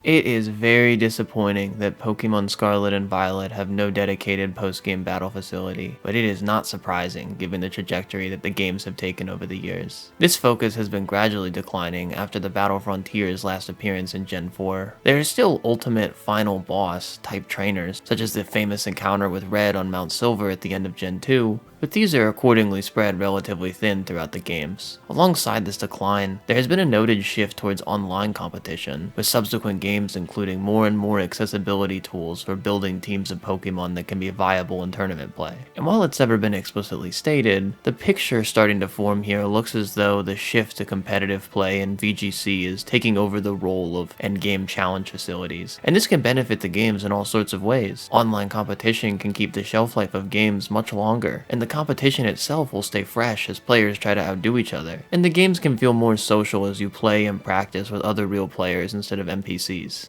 It is very disappointing that Pokemon Scarlet and Violet have no dedicated post-game battle facility, but it is not surprising given the trajectory that the games have taken over the years. This focus has been gradually declining after the Battle Frontier's last appearance in Gen 4. There are still ultimate final boss type trainers, such as the famous encounter with Red on Mount Silver at the end of Gen 2, but these are accordingly spread relatively thin throughout the games. Alongside this decline, there has been a noted shift towards online competition, with subsequent games including more and more accessibility tools for building teams of Pokemon that can be viable in tournament play. And while it's never been explicitly stated, the picture starting to form here looks as though the shift to competitive play in VGC is taking over the role of endgame challenge facilities, and this can benefit the games in all sorts of ways. Online competition can keep the shelf life of games much longer, and the competition itself will stay fresh as players try to outdo each other, and the games can feel more social as you play and practice with other real players instead of NPCs.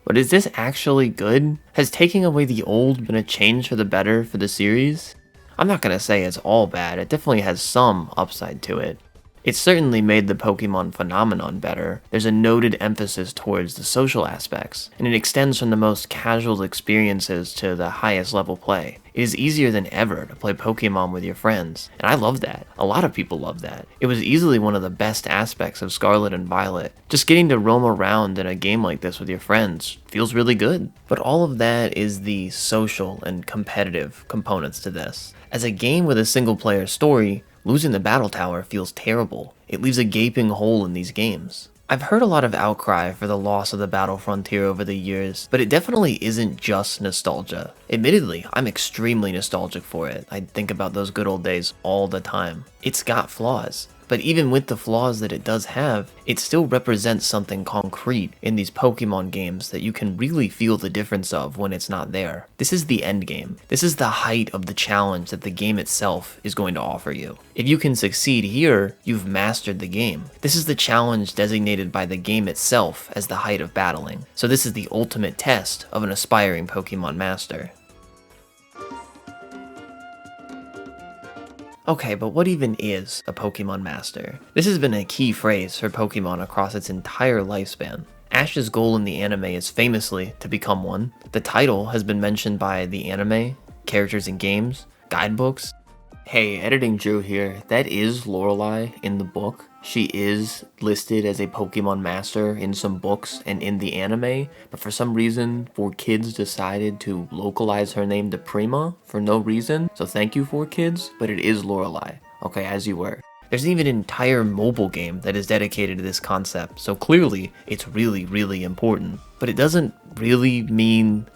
But is this actually good? Has taking away the old been a change for the better for the series? I'm not gonna say it's all bad, it definitely has some upside to it. It's certainly made the Pokemon phenomenon better. There's a noted emphasis towards the social aspects, and it extends from the most casual experiences to the highest level play. It is easier than ever to play Pokemon with your friends, and I love that. A lot of people love that. It was easily one of the best aspects of Scarlet and Violet. Just getting to roam around in a game like this with your friends feels really good. But all of that is the social and competitive components to this. As a game with a single player story, losing the Battle Tower feels terrible. It leaves a gaping hole in these games. I've heard a lot of outcry for the loss of the Battle Frontier over the years, but it definitely isn't just nostalgia. Admittedly, I'm extremely nostalgic for it. I think about those good old days all the time. It's got flaws, but even with the flaws that it does have, it still represents something concrete in these Pokemon games that you can really feel the difference of when it's not there. This is the end game. This is the height of the challenge that the game itself is going to offer you. If you can succeed here, you've mastered the game. This is the challenge designated by the game itself as the height of battling. So this is the ultimate test of an aspiring Pokemon master. Okay, but what even is a Pokemon Master? This has been a key phrase for Pokemon across its entire lifespan. Ash's goal in the anime is famously to become one. The title has been mentioned by the anime, characters in games, guidebooks. Hey, Editing Drew here. That is Lorelei in the book. She is listed as a Pokemon Master in some books and in the anime, but for some reason, 4Kids decided to localize her name to Prima for no reason, so thank you 4Kids, but it is Lorelei. Okay, as you were. There's even an entire mobile game that is dedicated to this concept, so clearly it's really, really important. But it doesn't really mean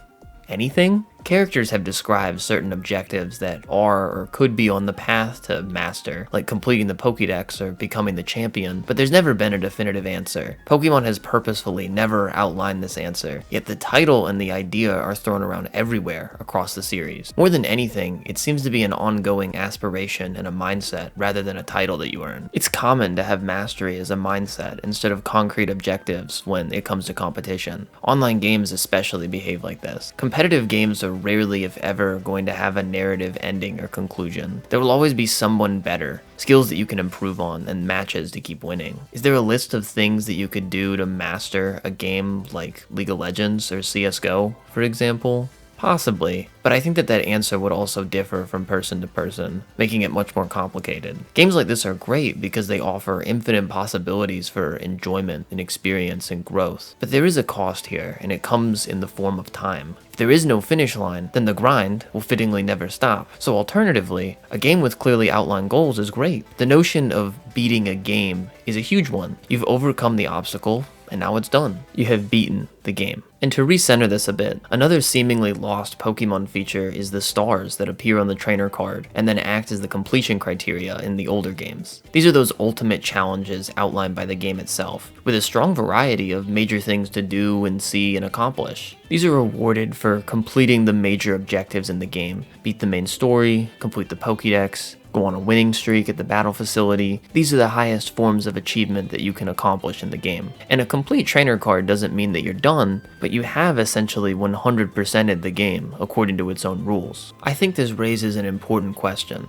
anything? Characters have described certain objectives that are or could be on the path to master, like completing the Pokédex or becoming the champion, but there's never been a definitive answer. Pokemon has purposefully never outlined this answer, yet the title and the idea are thrown around everywhere across the series. More than anything, it seems to be an ongoing aspiration and a mindset rather than a title that you earn. It's common to have mastery as a mindset instead of concrete objectives when it comes to competition. Online games especially behave like this. Competitive games are rarely, if ever, going to have a narrative ending or conclusion. There will always be someone better, skills that you can improve on, and matches to keep winning. Is there a list of things that you could do to master a game like League of Legends or CSGO, for example? Possibly, but I think that answer would also differ from person to person, making it much more complicated. Games like this are great because they offer infinite possibilities for enjoyment and experience and growth. But there is a cost here, and it comes in the form of time. If there is no finish line, then the grind will fittingly never stop. So alternatively, a game with clearly outlined goals is great. The notion of beating a game is a huge one. You've overcome the obstacle, and now it's done. You have beaten the game. And to recenter this a bit, another seemingly lost Pokemon feature is the stars that appear on the trainer card and then act as the completion criteria in the older games. These are those ultimate challenges outlined by the game itself, with a strong variety of major things to do and see and accomplish. These are rewarded for completing the major objectives in the game, beat the main story, complete the Pokédex, go on a winning streak at the battle facility. These are the highest forms of achievement that you can accomplish in the game. And a complete trainer card doesn't mean that you're done, but you have essentially 100%ed the game according to its own rules. I think this raises an important question.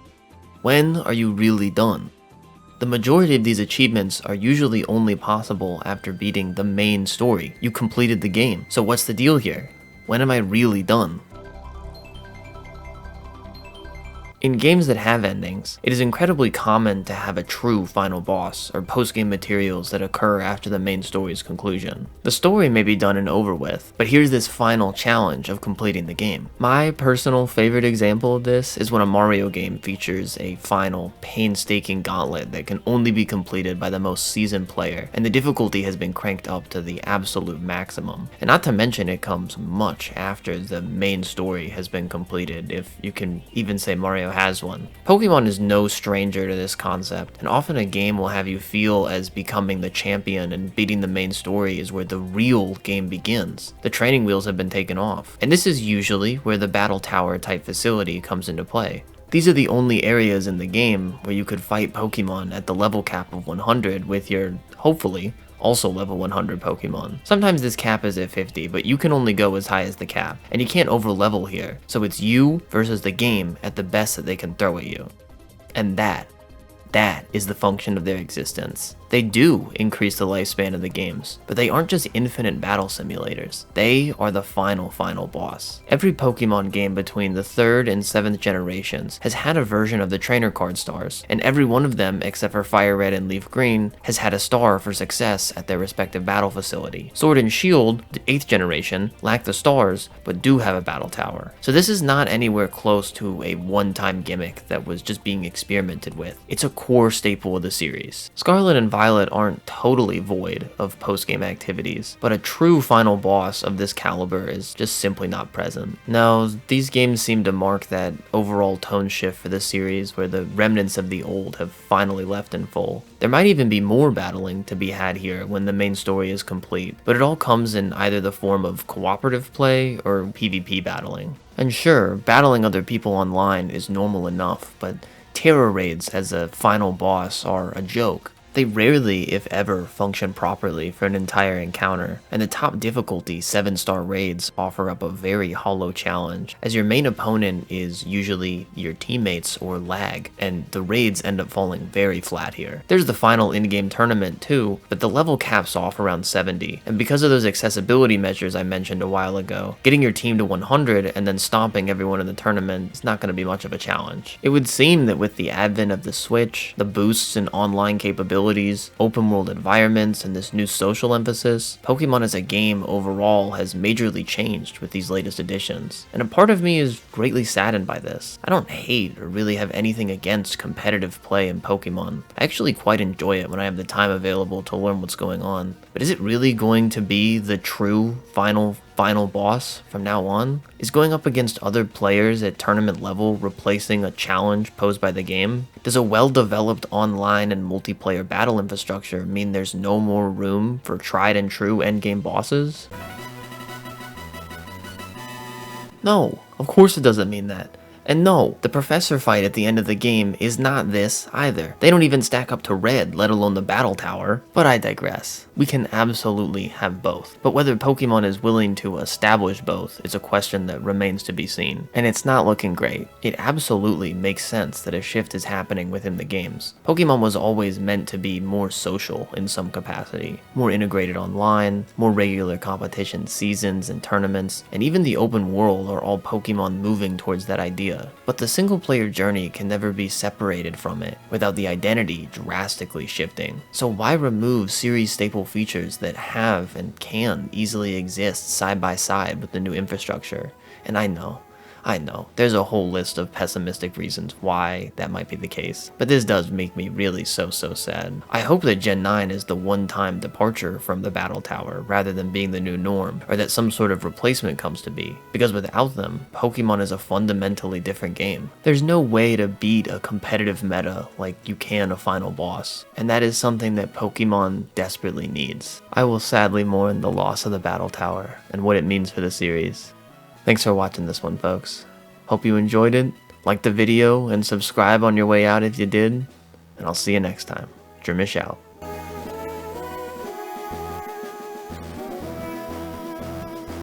When are you really done? The majority of these achievements are usually only possible after beating the main story. You completed the game, so what's the deal here? When am I really done? In games that have endings, it is incredibly common to have a true final boss or post-game materials that occur after the main story's conclusion. The story may be done and over with, but here's this final challenge of completing the game. My personal favorite example of this is when a Mario game features a final, painstaking gauntlet that can only be completed by the most seasoned player, and the difficulty has been cranked up to the absolute maximum. And not to mention it comes much after the main story has been completed, if you can even say Mario has one. Pokemon is no stranger to this concept, and often a game will have you feel as becoming the champion and beating the main story is where the real game begins. The training wheels have been taken off, and this is usually where the battle tower type facility comes into play. These are the only areas in the game where you could fight Pokemon at the level cap of 100 with your, hopefully, also level 100 Pokemon. Sometimes this cap is at 50, but you can only go as high as the cap, and you can't over level here, so it's you versus the game at the best that they can throw at you. And that is the function of their existence. They do increase the lifespan of the games, but they aren't just infinite battle simulators. They are the final boss. Every Pokemon game between the 3rd and 7th generations has had a version of the trainer card stars, and every one of them except for Fire Red and Leaf Green has had a star for success at their respective battle facility. Sword and Shield, the 8th generation, lack the stars, but do have a battle tower. So this is not anywhere close to a one-time gimmick that was just being experimented with. It's a core staple of the series. Scarlet and Violet aren't totally void of post-game activities, but a true final boss of this caliber is just simply not present. No, these games seem to mark that overall tone shift for the series where the remnants of the old have finally left in full. There might even be more battling to be had here when the main story is complete, but it all comes in either the form of cooperative play or PvP battling. And sure, battling other people online is normal enough, but terror raids as a final boss are a joke. They rarely, if ever, function properly for an entire encounter, and the top difficulty 7-star raids offer up a very hollow challenge, as your main opponent is usually your teammates or lag, and the raids end up falling very flat here. There's the final in-game tournament too, but the level caps off around 70, and because of those accessibility measures I mentioned a while ago, getting your team to 100 and then stomping everyone in the tournament is not going to be much of a challenge. It would seem that with the advent of the Switch, the boosts in online capabilities, open world environments, and this new social emphasis, Pokemon as a game overall has majorly changed with these latest additions. And a part of me is greatly saddened by this. I don't hate or really have anything against competitive play in Pokemon. I actually quite enjoy it when I have the time available to learn what's going on. But is it really going to be the true final boss from now on? Is going up against other players at tournament level replacing a challenge posed by the game? Does a well-developed online and multiplayer battle infrastructure mean there's no more room for tried and true endgame bosses? No, of course it doesn't mean that. And no, the professor fight at the end of the game is not this either. They don't even stack up to Red, let alone the battle tower. But I digress. We can absolutely have both. But whether Pokemon is willing to establish both is a question that remains to be seen. And it's not looking great. It absolutely makes sense that a shift is happening within the games. Pokemon was always meant to be more social in some capacity. More integrated online, more regular competition seasons and tournaments, and even the open world are all Pokemon moving towards that idea. But the single-player journey can never be separated from it without the identity drastically shifting. So why remove series staple features that have and can easily exist side by side with the new infrastructure? And I know, there's a whole list of pessimistic reasons why that might be the case, but this does make me really so sad. I hope that Gen 9 is the one-time departure from the Battle Tower rather than being the new norm, or that some sort of replacement comes to be, because without them, Pokemon is a fundamentally different game. There's no way to beat a competitive meta like you can a final boss, and that is something that Pokemon desperately needs. I will sadly mourn the loss of the Battle Tower and what it means for the series. Thanks for watching this one, folks. Hope you enjoyed it. Like the video and subscribe on your way out if you did. And I'll see you next time. Drimish out.